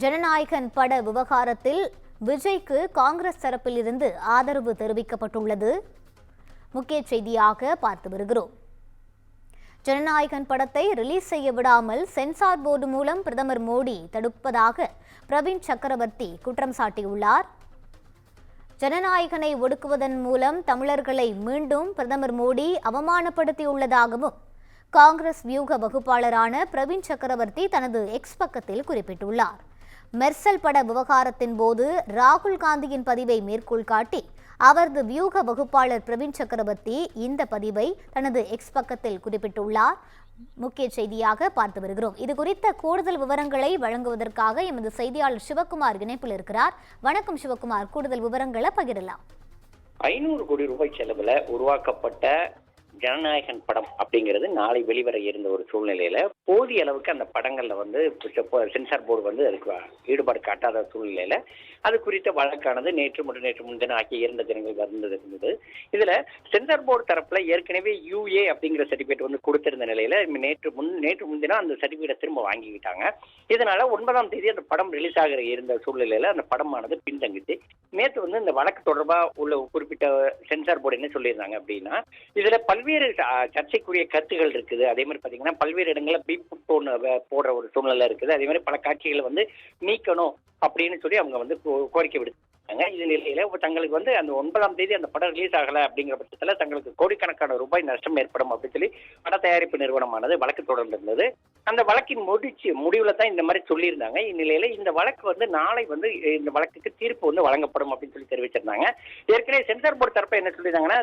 ஜனநாயகன் பட விவகாரத்தில் விஜய்க்கு காங்கிரஸ் தரப்பில் இருந்து ஆதரவு தெரிவிக்கப்பட்டுள்ளது. முக்கிய செய்தியாக பார்த்து வருகிறோம். ஜனநாயகன் படத்தை ரிலீஸ் செய்ய விடாமல் சென்சார் போர்டு மூலம் பிரதமர் மோடி தடுப்பதாக பிரவீன் சக்கரவர்த்தி குற்றம் சாட்டியுள்ளார். ஜனநாயகனை ஒடுக்குவதன் மூலம் தமிழர்களை மீண்டும் பிரதமர் மோடி அவமானப்படுத்தியுள்ளதாகவும் காங்கிரஸ் வியூக வகுப்பாளரான பிரவீன் சக்கரவர்த்தி தனது எக்ஸ் பக்கத்தில் குறிப்பிட்டுள்ளார். மெர்சல் பட விவகாரத்தின் போது ராகுல் காந்தியின் பதிவை மேற்கோள் காட்டி அவரது வியூக வகுப்பாளர் பிரவீன் சக்கரவர்த்தி இந்த பதிவை தனது எக்ஸ் பக்கத்தில் குறிப்பிட்டுள்ளார். முக்கிய செய்தியாக பார்த்து வருகிறோம். இது குறித்த கூடுதல் விவரங்களை வழங்குவதற்காக எமது செய்தியாளர் சிவகுமார் இணைப்பில் இருக்கிறார். வணக்கம் சிவகுமார், கூடுதல் விவரங்களை பகிரலாம். 500 கோடி ரூபாய் செலவுல உருவாக்கப்பட்ட ஜனநாயகன் படம் அப்படிங்கிறது நாளை வெளிவர இருந்த ஒரு சூழ்நிலையில போதிய அளவுக்கு அந்த படங்கள்ல சென்சார் போர்டு அதுக்கு ஈடுபாடு காட்டாத சூழ்நிலையில அது குறித்த வழக்கானது நேற்று முன்தினம் ஆகிய 2 தினங்கள் இருந்தது. இதுல சென்சார் போர்டு தரப்புல ஏற்கனவே UA அப்படிங்கிற சர்டிபிகேட் கொடுத்திருந்த நிலையில நேற்று முன்தினம் அந்த சர்டிபிகேட்டை திரும்ப வாங்கிக்கிட்டாங்க. இதனால 9ஆம் தேதி அந்த படம் ரிலீஸ் ஆகிற இருந்த சூழ்நிலையில அந்த படமானது பின்தங்கிச்சு. நேற்று இந்த வழக்கு தொடர்பா உள்ள குறிப்பிட்ட சென்சார் போர்டு என்ன சொல்லியிருந்தாங்க அப்படின்னா, இதுல பல்வேறு சர்ச்சைக்குரிய கருத்துகள் இருக்குது. அதே மாதிரி பாத்தீங்கன்னா பல்வேறு இடங்கள்ல பீப் போடுற ஒரு சூழ்நிலை இருக்குது. அதே மாதிரி பல காட்சிகளை நீக்கணும் அப்படின்னு சொல்லி அவங்க கோரிக்கை விடுத்தாங்க. இது நிலையில தங்களுக்கு அந்த 9ஆம் தேதி அந்த படம் ரிலீஸ் ஆகல அப்படிங்கிற பட்சத்துல தங்களுக்கு கோடிக்கணக்கான ரூபாய் நஷ்டம் ஏற்படும் அப்படின்னு சொல்லி பட தயாரிப்பு நிறுவனமானது வழக்கு தொடர்ந்திருந்தது. அந்த வழக்கின் முடிவுல தான் இந்த மாதிரி சொல்லியிருந்தாங்க. இந்நிலையில இந்த வழக்கு நாளை இந்த வழக்குக்கு தீர்ப்பு வழங்கப்படும் அப்படின்னு சொல்லி தெரிவிச்சிருந்தாங்க. ஏற்கனவே சென்சார் போர்டு தரப்ப என்ன சொல்லியிருந்தாங்கன்னா,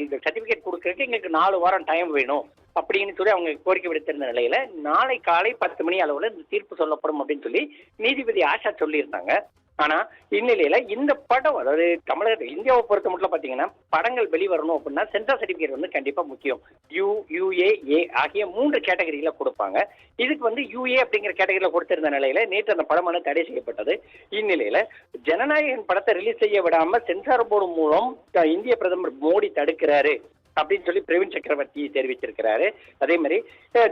இந்த சர்டிபிகேட் கொடுக்கறதுக்கு எங்களுக்கு 4 வாரம் டைம் வேணும் அப்படின்னு சொல்லி அவங்க கோரிக்கை விடுத்திருந்த நிலையில நாளை காலை 10 மணி அளவுல இந்த தீர்ப்பு சொல்லப்படும் அப்படின்னு சொல்லி நீதிபதி ஆஷா சொல்லியிருந்தாங்க. ஆனா இந்நிலையில இந்த படம், அதாவது தமிழக இந்தியாவை பொறுத்த மட்டும் பாத்தீங்கன்னா படங்கள் வெளிவரணும் அப்படின்னா சென்சார் சர்டிபிகேட் கண்டிப்பா முக்கியம். UA ஆகிய 3 கேட்டகரியில கொடுப்பாங்க. இதுக்கு UA அப்படிங்கிற கேட்டகரியில கொடுத்திருந்த நிலையில நேற்று அந்த படமான தடை செய்யப்பட்டது. இந்நிலையில ஜனநாயகன் படத்தை ரிலீஸ் செய்ய விடாம சென்சார் போர்டு மூலம் இந்திய பிரதமர் மோடி தடுக்கிறாரு அப்படின்னு சொல்லி பிரவீன் சக்கரவர்த்தி தெரிவிச்சிருக்கிறாரு. அதே மாதிரி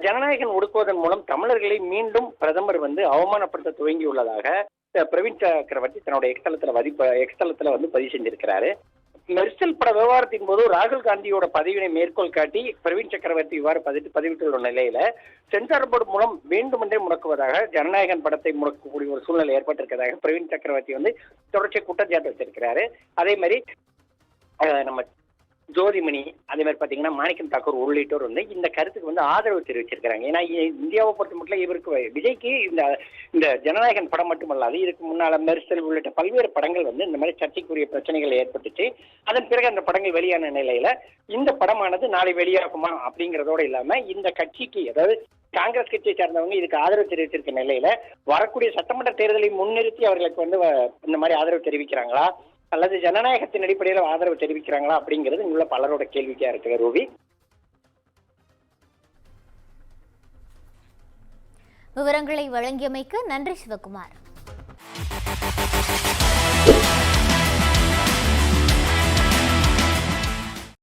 ஜனநாயகன் ஒடுக்குவதன் மூலம் தமிழர்களை மீண்டும் பிரதமர் அவமானப்படுத்த துவங்கியுள்ளதாக பிரவீன் சக்கரவர்த்தி தன்னோட எக்ஸ்தலத்துல பதிவு செஞ்சிருக்கிறாரு. மெர்சல் பட விவகாரத்தின் போது ராகுல் காந்தியோட பதிவினை மேற்கோள் காட்டி பிரவீன் சக்கரவர்த்தி இவ்வாறு பதிவிட்டுள்ள நிலையில சென்சார் போர்டு மூலம் வேண்டுமென்றே முடக்குவதாக ஜனநாயகன் படத்தை முடக்கக்கூடிய ஒரு சூழ்நிலை ஏற்பட்டிருக்கிறதாக பிரவீன் சக்கரவர்த்தி தொடர்ச்சியாக குற்றச்சாட்டு வச்சிருக்கிறாரு. அதே மாதிரி நம்ம ஜோதிமணி, அதே மாதிரி பாத்தீங்கன்னா மாணிக்கம் தாக்கூர் உள்ளிட்டோர் இந்த கருத்துக்கு ஆதரவு தெரிவிச்சிருக்கிறாங்க. ஏன்னா இந்தியாவை பொறுத்த மட்டும் இவருக்கு விஜய்க்கு இந்த ஜனநாயகன் படம் மட்டுமல்லாது இதுக்கு முன்னால மெர்சல் உள்ளிட்ட பல்வேறு படங்கள் இந்த மாதிரி சர்ச்சைக்குரிய பிரச்சனைகள் ஏற்பட்டுச்சு. அதன் பிறகு அந்த படங்கள் வெளியான நிலையில இந்த படமானது நாளை வெளியாகுமா அப்படிங்கறதோட இல்லாம இந்த கட்சிக்கு, அதாவது காங்கிரஸ் கட்சியை சார்ந்தவங்க இதுக்கு ஆதரவு தெரிவிச்சிருக்க நிலையில வரக்கூடிய சட்டமன்ற தேர்தலை முன்னிறுத்தி அவர்களுக்கு இந்த மாதிரி ஆதரவு தெரிவிக்கிறாங்களா அல்லது ஜனநாயகத்தின் அடிப்படையில் ஆதரவு தெரிவிக்கிறாங்களா அப்படிங்கிறது உள்ள பலரோட கேள்விக்கா இருக்கு. ரூபி, விவரங்களை வழங்கியமைக்கு நன்றி சிவகுமார்.